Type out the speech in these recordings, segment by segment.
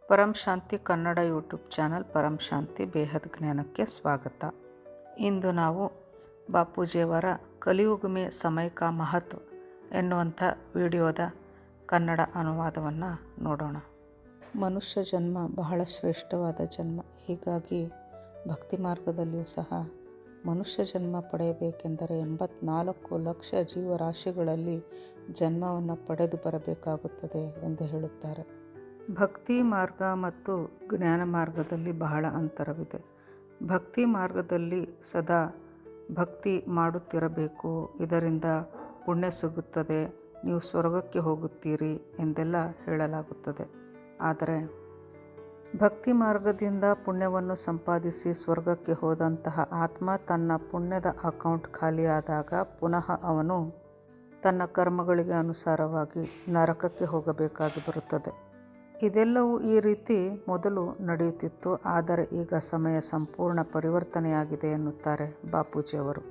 ಪರಂ ಶಾಂತಿ Kannada YouTube channel ಪರಂ ಶಾಂತಿ ಬೇಹದ್ ಜ್ಞಾನಕ್ಕೆ ಸ್ವಾಗತ. ಇಂದು ನಾವು ಬಾಪೂಜಿಯವರ ಕಲಿಯುಗ ಮೇ ಸಮಯ ಕಾ ಮಹತ್ವ ಎನ್ನುವಂಥ ವಿಡಿಯೋದ ಕನ್ನಡ ಅನುವಾದವನ್ನು ನೋಡೋಣ. ಮನುಷ್ಯ ಜನ್ಮ ಬಹಳ ಶ್ರೇಷ್ಠವಾದ ಜನ್ಮ. ಹೀಗಾಗಿ ಭಕ್ತಿ ಮಾರ್ಗದಲ್ಲಿಯೂ ಸಹ ಮನುಷ್ಯ ಜನ್ಮ ಪಡೆಯಬೇಕೆಂದರೆ 84 ಲಕ್ಷ ಜೀವರಾಶಿಗಳಲ್ಲಿ ಜನ್ಮವನ್ನು ಪಡೆದು ಬರಬೇಕಾಗುತ್ತದೆ ಎಂದು ಹೇಳುತ್ತಾರೆ. ಭಕ್ತಿ ಮಾರ್ಗ ಮತ್ತು ಜ್ಞಾನ ಮಾರ್ಗದಲ್ಲಿ ಬಹಳ ಅಂತರವಿದೆ. ಭಕ್ತಿ ಮಾರ್ಗದಲ್ಲಿ ಸದಾ ಭಕ್ತಿ ಮಾಡುತ್ತಿರಬೇಕು, ಇದರಿಂದ ಪುಣ್ಯ ಸಿಗುತ್ತದೆ, ನೀವು ಸ್ವರ್ಗಕ್ಕೆ ಹೋಗುತ್ತೀರಿ ಎಂದೆಲ್ಲ ಹೇಳಲಾಗುತ್ತದೆ. ಆದರೆ ಭಕ್ತಿ ಮಾರ್ಗದಿಂದ ಪುಣ್ಯವನ್ನು ಸಂಪಾದಿಸಿ ಸ್ವರ್ಗಕ್ಕೆ ಹೋದಂತಹ ಆತ್ಮ ತನ್ನ ಪುಣ್ಯದ ಅಕೌಂಟ್ ಖಾಲಿಯಾದಾಗ ಪುನಃ ಅವನು ತನ್ನ ಕರ್ಮಗಳಿಗೆ ಅನುಸಾರವಾಗಿ ನರಕಕ್ಕೆ ಹೋಗಬೇಕಾಗಿ ಬರುತ್ತದೆ. ಇದೆಲ್ಲವೂ ಈ ರೀತಿ ಮೊದಲು ನಡೆಯುತ್ತಿತ್ತು, ಆದರೆ ಈಗ ಸಮಯ ಸಂಪೂರ್ಣ ಪರಿವರ್ತನೆಯಾಗಿದೆ ಎನ್ನುತ್ತಾರೆ ಬಾಪೂಜಿಯವರು.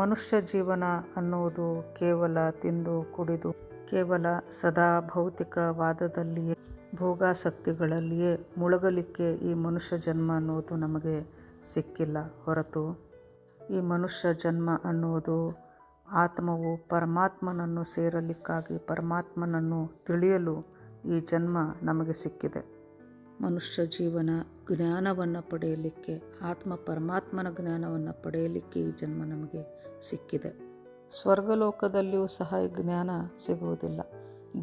ಮನುಷ್ಯ ಜೀವನ ಅನ್ನುವುದು ಕೇವಲ ತಿಂದು ಕುಡಿದು ಕೇವಲ ಸದಾ ಭೌತಿಕವಾದದಲ್ಲಿಯೇ ಭೋಗಾಸಕ್ತಿಗಳಲ್ಲಿಯೇ ಮುಳುಗಲಿಕ್ಕೆ ಈ ಮನುಷ್ಯ ಜನ್ಮ ಅನ್ನುವುದು ನಮಗೆ ಸಿಕ್ಕಿಲ್ಲ. ಹೊರತು ಈ ಮನುಷ್ಯ ಜನ್ಮ ಅನ್ನುವುದು ಆತ್ಮವು ಪರಮಾತ್ಮನನ್ನು ಸೇರಲಿಕ್ಕಾಗಿ, ಪರಮಾತ್ಮನನ್ನು ತಿಳಿಯಲು ಈ ಜನ್ಮ ನಮಗೆ ಸಿಕ್ಕಿದೆ. ಮನುಷ್ಯ ಜೀವನ ಜ್ಞಾನವನ್ನು ಪಡೆಯಲಿಕ್ಕೆ, ಆತ್ಮ ಪರಮಾತ್ಮನ ಜ್ಞಾನವನ್ನು ಪಡೆಯಲಿಕ್ಕೆ ಈ ಜನ್ಮ ನಮಗೆ ಸಿಕ್ಕಿದೆ. ಸ್ವರ್ಗಲೋಕದಲ್ಲಿಯೂ ಸಹ ಈ ಜ್ಞಾನ ಸಿಗುವುದಿಲ್ಲ.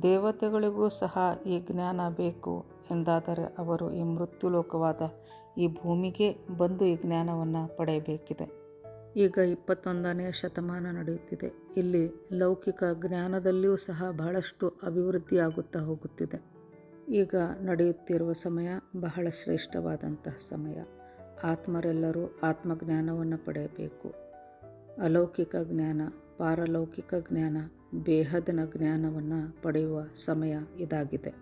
ದೇವತೆಗಳಿಗೂ ಸಹ ಈ ಜ್ಞಾನ ಬೇಕು ಎಂದಾದರೆ ಅವರು ಈ ಮೃತ್ಯುಲೋಕವಾದ ಈ ಭೂಮಿಗೆ ಬಂದು ಈ ಜ್ಞಾನವನ್ನು ಪಡೆಯಬೇಕಿದೆ. ಈಗ 21ನೇ ಶತಮಾನ ನಡೆಯುತ್ತಿದೆ. ಇಲ್ಲಿ ಲೌಕಿಕ ಜ್ಞಾನದಲ್ಲಿಯೂ ಸಹ ಬಹಳಷ್ಟು ಅಭಿವೃದ್ಧಿಯಾಗುತ್ತಾ ಹೋಗುತ್ತಿದೆ. ಈಗ ನಡೆಯುತ್ತಿರುವ ಸಮಯ ಬಹಳ ಶ್ರೇಷ್ಠವಾದಂತಹ ಸಮಯ. ಆತ್ಮರೆಲ್ಲರೂ ಆತ್ಮಜ್ಞಾನವನ್ನು ಪಡೆಯಬೇಕು. ಅಲೌಕಿಕ ಜ್ಞಾನ, ಪಾರಲೌಕಿಕ ಜ್ಞಾನ, ಬೇಹದ್ನ ಜ್ಞಾನವನ್ನು ಪಡೆಯುವ ಸಮಯ ಇದಾಗಿದೆ.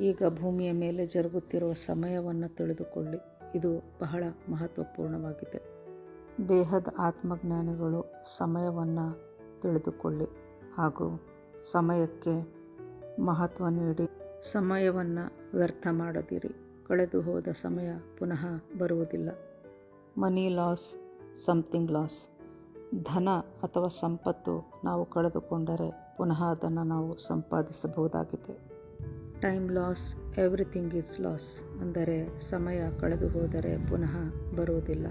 ಈಗ ಭೂಮಿಯ ಮೇಲೆ ಜರುಗುತ್ತಿರುವ ಸಮಯವನ್ನು ತಿಳಿದುಕೊಳ್ಳಿ, ಇದು ಬಹಳ ಮಹತ್ವಪೂರ್ಣವಾಗಿದೆ. ಬೇಹದ್ ಆತ್ಮಜ್ಞಾನಿಗಳು ಸಮಯವನ್ನು ತಿಳಿದುಕೊಳ್ಳಿ ಹಾಗೂ ಸಮಯಕ್ಕೆ ಮಹತ್ವ ನೀಡಿ ಸಮಯವನ್ನು ವ್ಯರ್ಥ ಮಾಡದಿರಿ. ಕಳೆದು ಹೋದ ಸಮಯ ಪುನಃ ಬರುವುದಿಲ್ಲ. Money loss, something loss. ಧನ ಅಥವಾ ಸಂಪತ್ತು ನಾವು ಕಳೆದುಕೊಂಡರೆ ಪುನಃ ಅದನ್ನು ನಾವು ಸಂಪಾದಿಸಬಹುದಾಗಿದೆ. Time loss, everything is loss. ಅಂದರೆ ಸಮಯ ಕಳೆದು ಹೋದರೆ ಪುನಃ ಬರುವುದಿಲ್ಲ.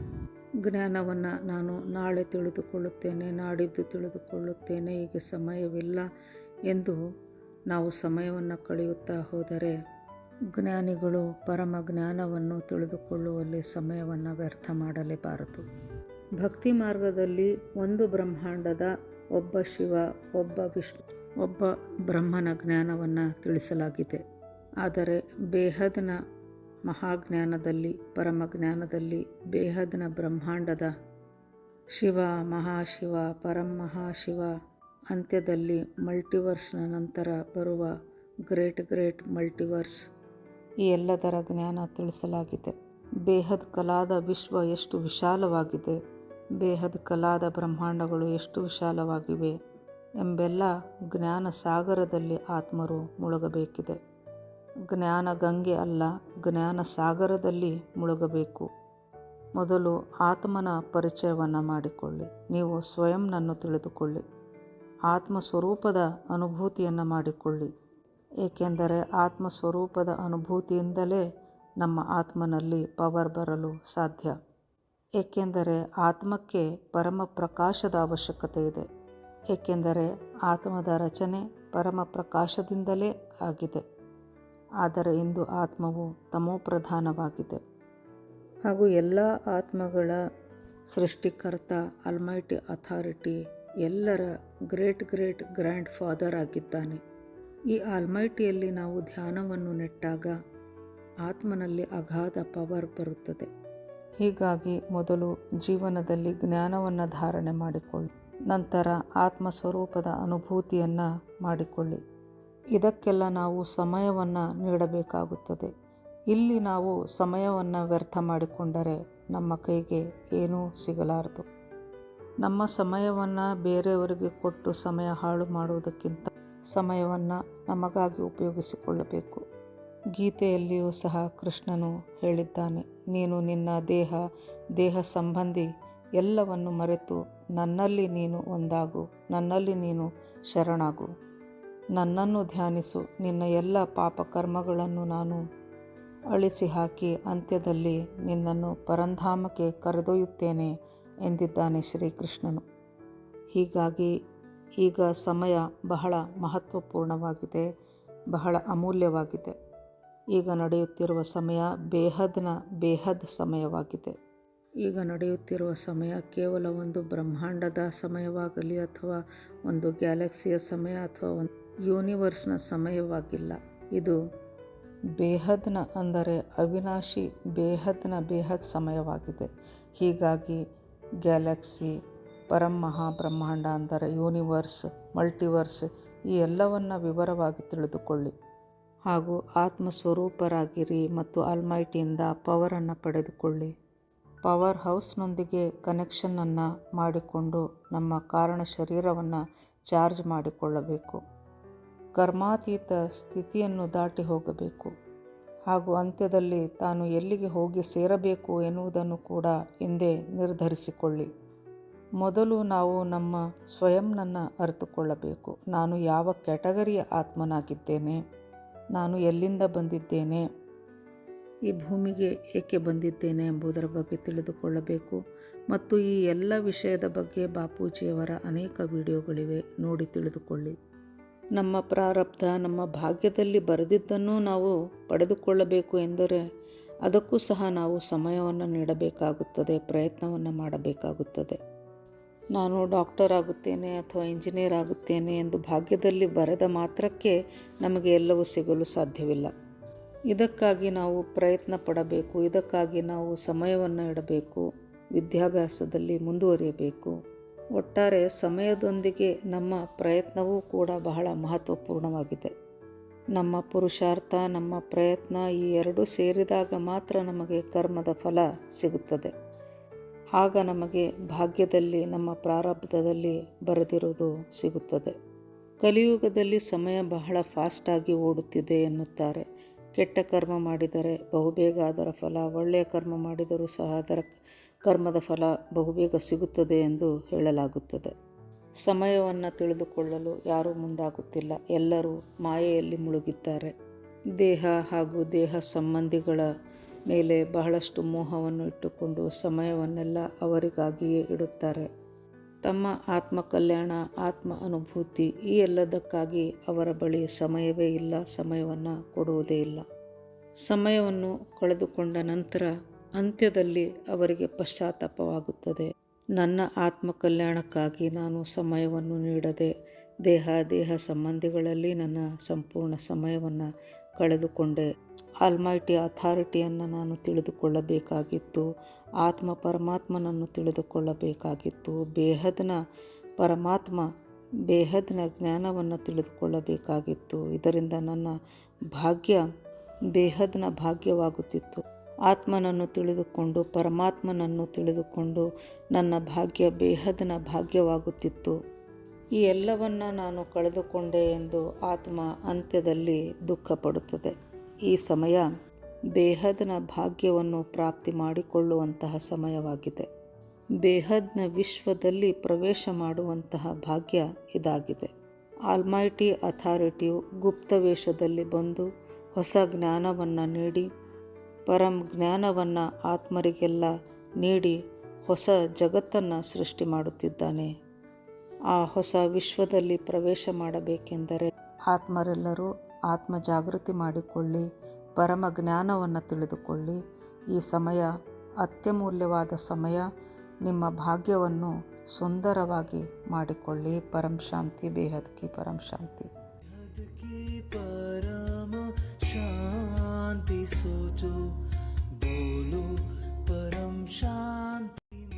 ಜ್ಞಾನವನ್ನು ನಾನು ನಾಳೆ ತಿಳಿದುಕೊಳ್ಳುತ್ತೇನೆ, ನಾಡಿದ್ದು ತಿಳಿದುಕೊಳ್ಳುತ್ತೇನೆ, ಈಗ ಸಮಯವಿಲ್ಲ ಎಂದು ನಾವು ಸಮಯವನ್ನು ಕಳೆಯುತ್ತಾ ಹೋದರೆ ಜ್ಞಾನಿಗಳು ಪರಮ ಜ್ಞಾನವನ್ನು ತಿಳಿದುಕೊಳ್ಳುವಲ್ಲಿ ಸಮಯವನ್ನು ವ್ಯರ್ಥ ಮಾಡಲೇಬಾರದು. ಭಕ್ತಿ ಮಾರ್ಗದಲ್ಲಿ ಒಂದು ಬ್ರಹ್ಮಾಂಡದ ಒಬ್ಬ ಶಿವ, ಒಬ್ಬ ವಿಷ್ಣು, ಒಬ್ಬ ಬ್ರಹ್ಮನ ಜ್ಞಾನವನ್ನು ತಿಳಿಸಲಾಗಿದೆ. ಆದರೆ ಬೇಹದ್ನ ಮಹಾಜ್ಞಾನದಲ್ಲಿ, ಪರಮ ಜ್ಞಾನದಲ್ಲಿ ಬೇಹದ್ನ ಬ್ರಹ್ಮಾಂಡದ ಶಿವ, ಮಹಾಶಿವ, ಪರಂ ಮಹಾಶಿವ, ಅಂತ್ಯದಲ್ಲಿ ಮಲ್ಟಿವರ್ಸ್ನ ನಂತರ ಬರುವ ಗ್ರೇಟ್ ಮಲ್ಟಿವರ್ಸ್, ಈ ಎಲ್ಲದರ ಜ್ಞಾನ ತಿಳಿಸಲಾಗಿದೆ. ಬೇಹದ್ ಕಲಾದ ವಿಶ್ವ ಎಷ್ಟು ವಿಶಾಲವಾಗಿದೆ, ಬೇಹದ್ ಕಲಾದ ಬ್ರಹ್ಮಾಂಡಗಳು ಎಷ್ಟು ವಿಶಾಲವಾಗಿವೆ ಎಂಬೆಲ್ಲ ಜ್ಞಾನ ಸಾಗರದಲ್ಲಿ ಆತ್ಮರು ಮುಳುಗಬೇಕಿದೆ. ಜ್ಞಾನ ಗಂಗೆ ಅಲ್ಲ, ಜ್ಞಾನ ಸಾಗರದಲ್ಲಿ ಮುಳುಗಬೇಕು. ಮೊದಲು ಆತ್ಮನ ಪರಿಚಯವನ್ನು ಮಾಡಿಕೊಳ್ಳಿ. ನೀವು ಸ್ವಯಂನನ್ನು ತಿಳಿದುಕೊಳ್ಳಿ. ಆತ್ಮಸ್ವರೂಪದ ಅನುಭೂತಿಯನ್ನು ಮಾಡಿಕೊಳ್ಳಿ. ಏಕೆಂದರೆ ಆತ್ಮಸ್ವರೂಪದ ಅನುಭೂತಿಯಿಂದಲೇ ನಮ್ಮ ಆತ್ಮನಲ್ಲಿ ಪವರ್ ಬರಲು ಸಾಧ್ಯ. ಏಕೆಂದರೆ ಆತ್ಮಕ್ಕೆ ಪರಮ ಪ್ರಕಾಶದ ಅವಶ್ಯಕತೆ ಇದೆ. ಏಕೆಂದರೆ ಆತ್ಮದ ರಚನೆ ಪರಮ ಪ್ರಕಾಶದಿಂದಲೇ ಆಗಿದೆ. ಆದರೆ ಇಂದು ಆತ್ಮವು ತಮೋಪ್ರಧಾನವಾಗಿದೆ. ಹಾಗೂ ಎಲ್ಲ ಆತ್ಮಗಳ ಸೃಷ್ಟಿಕರ್ತ, ಆಲ್ಮೈಟಿ ಅಥಾರಿಟಿ, ಎಲ್ಲರ ಗ್ರೇಟ್ ಗ್ರ್ಯಾಂಡ್ ಫಾದರ್ ಆಗಿದ್ದಾನೆ. ಈ ಆಲ್ಮೈಟಿಯಲ್ಲಿ ನಾವು ಧ್ಯಾನವನ್ನು ನೆಟ್ಟಾಗ ಆತ್ಮನಲ್ಲಿ ಅಗಾಧ ಪವರ್ ಬರುತ್ತದೆ. ಹೀಗಾಗಿ ಮೊದಲು ಜೀವನದಲ್ಲಿ ಜ್ಞಾನವನ್ನು ಧಾರಣೆ ಮಾಡಿಕೊಳ್ಳಿ, ನಂತರ ಆತ್ಮಸ್ವರೂಪದ ಅನುಭೂತಿಯನ್ನು ಮಾಡಿಕೊಳ್ಳಿ. ಇದಕ್ಕೆಲ್ಲ ನಾವು ಸಮಯವನ್ನು ನೀಡಬೇಕಾಗುತ್ತದೆ. ಇಲ್ಲಿ ನಾವು ಸಮಯವನ್ನು ವ್ಯರ್ಥ ಮಾಡಿಕೊಂಡರೆ ನಮ್ಮ ಕೈಗೆ ಏನೂ ಸಿಗಲಾರದು. ನಮ್ಮ ಸಮಯವನ್ನು ಬೇರೆಯವರಿಗೆ ಕೊಟ್ಟು ಸಮಯ ಹಾಳು ಮಾಡುವುದಕ್ಕಿಂತ ಸಮಯವನ್ನು ನಮಗಾಗಿ ಉಪಯೋಗಿಸಿಕೊಳ್ಳಬೇಕು. ಗೀತೆಯಲ್ಲಿಯೂ ಸಹ ಕೃಷ್ಣನು ಹೇಳಿದ್ದಾನೆ, ನೀನು ನಿನ್ನ ದೇಹ ಸಂಬಂಧಿ ಎಲ್ಲವನ್ನು ಮರೆತು ನನ್ನಲ್ಲಿ ನೀನು ಒಂದಾಗು, ನನ್ನಲ್ಲಿ ನೀನು ಶರಣಾಗು, ನನ್ನನ್ನು ಧ್ಯಾನಿಸು, ನಿನ್ನ ಎಲ್ಲ ಪಾಪಕರ್ಮಗಳನ್ನು ನಾನು ಅಳಿಸಿ ಹಾಕಿ ಅಂತ್ಯದಲ್ಲಿ ನಿನ್ನನ್ನು ಪರಂಧಾಮಕ್ಕೆ ಕರೆದೊಯ್ಯುತ್ತೇನೆ ಎಂದಿದ್ದಾನೆ ಶ್ರೀಕೃಷ್ಣನು. ಹೀಗಾಗಿ ಈಗ ಸಮಯ ಬಹಳ ಮಹತ್ವಪೂರ್ಣವಾಗಿದೆ, ಬಹಳ ಅಮೂಲ್ಯವಾಗಿದೆ. ಈಗ ನಡೆಯುತ್ತಿರುವ ಸಮಯ ಬೇಹದ್ ಸಮಯವಾಗಿದೆ. ಈಗ ನಡೆಯುತ್ತಿರುವ ಸಮಯ ಕೇವಲ ಒಂದು ಬ್ರಹ್ಮಾಂಡದ ಸಮಯವಾಗಲಿ ಅಥವಾ ಒಂದು ಗ್ಯಾಲಕ್ಸಿಯ ಸಮಯ ಅಥವಾ ಒಂದು ಯೂನಿವರ್ಸ್ನ ಸಮಯವಾಗಿಲ್ಲ. ಇದು ಬೇಹದ್ನ ಅಂದರೆ ಅವಿನಾಶಿ ಬೇಹದ್ ಸಮಯವಾಗಿದೆ. ಹೀಗಾಗಿ ಗ್ಯಾಲಕ್ಸಿ, ಮಹಾಬ್ರಹ್ಮಾಂಡ ಅಂದರೆ ಯೂನಿವರ್ಸ್, ಮಲ್ಟಿವರ್ಸ್ ಈ ಎಲ್ಲವನ್ನು ವಿವರವಾಗಿ ತಿಳಿದುಕೊಳ್ಳಿ. ಹಾಗೂ ಆತ್ಮಸ್ವರೂಪರಾಗಿರಿ ಮತ್ತು ಆಲ್ಮೈಟಿಯಿಂದ ಪವರನ್ನು ಪಡೆದುಕೊಳ್ಳಿ. ಪವರ್ ಹೌಸ್ನೊಂದಿಗೆ ಕನೆಕ್ಷನನ್ನು ಮಾಡಿಕೊಂಡು ನಮ್ಮ ಕಾರಣ ಶರೀರವನ್ನು ಚಾರ್ಜ್ ಮಾಡಿಕೊಳ್ಳಬೇಕು. ಕರ್ಮಾತೀತ ಸ್ಥಿತಿಯನ್ನು ದಾಟಿ ಹೋಗಬೇಕು. ಹಾಗೂ ಅಂತ್ಯದಲ್ಲಿ ತಾನು ಎಲ್ಲಿಗೆ ಹೋಗಿ ಸೇರಬೇಕು ಎನ್ನುವುದನ್ನು ಕೂಡ ಹಿಂದೆ ನಿರ್ಧರಿಸಿಕೊಳ್ಳಿ. ಮೊದಲು ನಾವು ನಮ್ಮ ಸ್ವಯಂನನ್ನು ಅರಿತುಕೊಳ್ಳಬೇಕು. ನಾನು ಯಾವ ಕ್ಯಾಟಗರಿಯ ಆತ್ಮನಾಗಿದ್ದೇನೆ, ನಾನು ಎಲ್ಲಿಂದ ಬಂದಿದ್ದೇನೆ, ಈ ಭೂಮಿಗೆ ಏಕೆ ಬಂದಿದ್ದೇನೆ ಎಂಬುದರ ಬಗ್ಗೆ ತಿಳಿದುಕೊಳ್ಳಬೇಕು. ಮತ್ತು ಈ ಎಲ್ಲ ವಿಷಯದ ಬಗ್ಗೆ ಬಾಪೂಜಿಯವರ ಅನೇಕ ವಿಡಿಯೋಗಳಿವೆ, ನೋಡಿ ತಿಳಿದುಕೊಳ್ಳಿ. ನಮ್ಮ ಪ್ರಾರಬ್ಧ, ನಮ್ಮ ಭಾಗ್ಯದಲ್ಲಿ ಬರೆದಿದ್ದನ್ನು ನಾವು ಪಡೆದುಕೊಳ್ಳಬೇಕು ಎಂದರೆ ಅದಕ್ಕೂ ಸಹ ನಾವು ಸಮಯವನ್ನು ನೀಡಬೇಕಾಗುತ್ತದೆ, ಪ್ರಯತ್ನವನ್ನು ಮಾಡಬೇಕಾಗುತ್ತದೆ. ನಾನು ಡಾಕ್ಟರ್ ಆಗುತ್ತೇನೆ ಅಥವಾ ಇಂಜಿನಿಯರ್ ಆಗುತ್ತೇನೆ ಎಂದು ಭಾಗ್ಯದಲ್ಲಿ ಬರೆದ ಮಾತ್ರಕ್ಕೆ ನಮಗೆ ಎಲ್ಲವೂ ಸಿಗಲು ಸಾಧ್ಯವಿಲ್ಲ. ಇದಕ್ಕಾಗಿ ನಾವು ಪ್ರಯತ್ನ ಪಡಬೇಕು, ಇದಕ್ಕಾಗಿ ನಾವು ಸಮಯವನ್ನು ಇಡಬೇಕು, ವಿದ್ಯಾಭ್ಯಾಸದಲ್ಲಿ ಮುಂದುವರಿಯಬೇಕು. ಒಟ್ಟಾರೆ ಸಮಯದೊಂದಿಗೆ ನಮ್ಮ ಪ್ರಯತ್ನವೂ ಕೂಡ ಬಹಳ ಮಹತ್ವಪೂರ್ಣವಾಗಿದೆ. ನಮ್ಮ ಪುರುಷಾರ್ಥ, ನಮ್ಮ ಪ್ರಯತ್ನ ಈ ಎರಡೂ ಸೇರಿದಾಗ ಮಾತ್ರ ನಮಗೆ ಕರ್ಮದ ಫಲ ಸಿಗುತ್ತದೆ. ಆಗ ನಮಗೆ ಭಾಗ್ಯದಲ್ಲಿ ನಮ್ಮ ಪ್ರಾರಬ್ಧದಲ್ಲಿ ಬರೆದಿರುವುದು ಸಿಗುತ್ತದೆ. ಕಲಿಯುಗದಲ್ಲಿ ಸಮಯ ಬಹಳ ಫಾಸ್ಟಾಗಿ ಓಡುತ್ತಿದೆ ಎನ್ನುತ್ತಾರೆ. ಕೆಟ್ಟ ಕರ್ಮ ಮಾಡಿದರೆ ಬಹುಬೇಗ ಅದರ ಫಲ, ಒಳ್ಳೆಯ ಕರ್ಮ ಮಾಡಿದರೂ ಸಹ ಅದರ ಕರ್ಮದ ಫಲ ಬಹುಬೇಗ ಸಿಗುತ್ತದೆ ಎಂದು ಹೇಳಲಾಗುತ್ತದೆ. ಸಮಯವನ್ನು ತಿಳಿದುಕೊಳ್ಳಲು ಯಾರೂ ಮುಂದಾಗುತ್ತಿಲ್ಲ. ಎಲ್ಲರೂ ಮಾಯೆಯಲ್ಲಿ ಮುಳುಗಿದ್ದಾರೆ. ದೇಹ ಹಾಗೂ ದೇಹ ಸಂಬಂಧಿಗಳ ಮೇಲೆ ಬಹಳಷ್ಟು ಮೋಹವನ್ನು ಇಟ್ಟುಕೊಂಡು ಸಮಯವನ್ನೆಲ್ಲ ಅವರಿಗಾಗಿಯೇ ಇಡುತ್ತಾರೆ. ತಮ್ಮ ಆತ್ಮ ಕಲ್ಯಾಣ, ಆತ್ಮ ಅನುಭೂತಿ ಈ ಎಲ್ಲದಕ್ಕಾಗಿ ಅವರ ಬಳಿ ಸಮಯವೇ ಇಲ್ಲ, ಸಮಯವನ್ನು ಕೊಡುವುದೇ ಇಲ್ಲ. ಸಮಯವನ್ನು ಕಳೆದುಕೊಂಡ ನಂತರ ಅಂತ್ಯದಲ್ಲಿ ಅವರಿಗೆ ಪಶ್ಚಾತ್ತಾಪವಾಗುತ್ತದೆ. ನನ್ನ ಆತ್ಮ ಕಲ್ಯಾಣಕ್ಕಾಗಿ ನಾನು ಸಮಯವನ್ನು ನೀಡದೆ ದೇಹ ಸಂಬಂಧಿಗಳಲ್ಲಿ ನನ್ನ ಸಂಪೂರ್ಣ ಸಮಯವನ್ನು ಕಳೆದುಕೊಂಡೆ. ಆಲ್ಮೈಟಿ ಅಥಾರಿಟಿಯನ್ನು ನಾನು ತಿಳಿದುಕೊಳ್ಳಬೇಕಾಗಿತ್ತು, ಆತ್ಮ ಪರಮಾತ್ಮನನ್ನು ತಿಳಿದುಕೊಳ್ಳಬೇಕಾಗಿತ್ತು, ಬೇಹದ್ನ ಪರಮಾತ್ಮ, ಬೇಹದ್ನ ಜ್ಞಾನವನ್ನು ತಿಳಿದುಕೊಳ್ಳಬೇಕಾಗಿತ್ತು. ಇದರಿಂದ ನನ್ನ ಭಾಗ್ಯ ಬೇಹದ್ನ ಭಾಗ್ಯವಾಗುತ್ತಿತ್ತು. ಆತ್ಮನನ್ನು ತಿಳಿದುಕೊಂಡು ಪರಮಾತ್ಮನನ್ನು ತಿಳಿದುಕೊಂಡು ನನ್ನ ಭಾಗ್ಯ ಬೇಹದ್ನ ಭಾಗ್ಯವಾಗುತ್ತಿತ್ತು. ಈ ಎಲ್ಲವನ್ನು ನಾನು ಕಳೆದುಕೊಂಡೆ ಎಂದು ಆತ್ಮ ಅಂತ್ಯದಲ್ಲಿ ದುಃಖ ಪಡುತ್ತದೆ. ಈ ಸಮಯ ಬೇಹದ್ನ ಭಾಗ್ಯವನ್ನು ಪ್ರಾಪ್ತಿ ಮಾಡಿಕೊಳ್ಳುವಂತಹ ಸಮಯವಾಗಿದೆ. ಬೇಹದ್ನ ವಿಶ್ವದಲ್ಲಿ ಪ್ರವೇಶ ಮಾಡುವಂತಹ ಭಾಗ್ಯ ಇದಾಗಿದೆ. ಆಲ್ಮೈಟಿ ಅಥಾರಿಟಿಯು ಗುಪ್ತ ವೇಷದಲ್ಲಿ ಬಂದು ಹೊಸ ಜ್ಞಾನವನ್ನು ನೀಡಿ, ಪರಂ ಜ್ಞಾನವನ್ನು ಆತ್ಮರಿಗೆಲ್ಲ ನೀಡಿ ಹೊಸ ಜಗತ್ತನ್ನು ಸೃಷ್ಟಿ ಮಾಡುತ್ತಿದ್ದಾನೆ. ಆ ಹೊಸ ವಿಶ್ವದಲ್ಲಿ ಪ್ರವೇಶ ಮಾಡಬೇಕೆಂದರೆ ಆತ್ಮರೆಲ್ಲರೂ ಆತ್ಮ ಜಾಗೃತಿ ಮಾಡಿಕೊಳ್ಳಿ, ಪರಮ ಜ್ಞಾನವನ್ನು ತಿಳಿದುಕೊಳ್ಳಿ. ಈ ಸಮಯ ಅತ್ಯಮೂಲ್ಯವಾದ ಸಮಯ. ನಿಮ್ಮ ಭಾಗ್ಯವನ್ನು ಸುಂದರವಾಗಿ ಮಾಡಿಕೊಳ್ಳಿ. ಪರಂ ಶಾಂತಿ, ಬೇಹದ್ ಕಿ ಪರಂ ಶಾಂತಿ.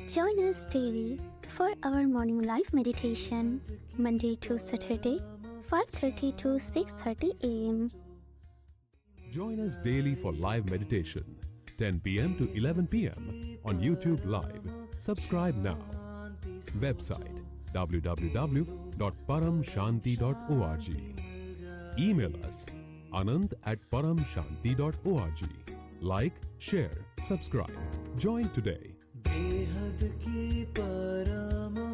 Join us daily for our morning live meditation, Monday to Saturday, 5:30 to 6:30 a.m. Join us daily for live meditation, 10 p.m. to 11 p.m. on YouTube Live. Subscribe now. Website www.paramshanti.org. Email us anand@paramshanti.org. Like, share, subscribe. Join today. बेहद की परम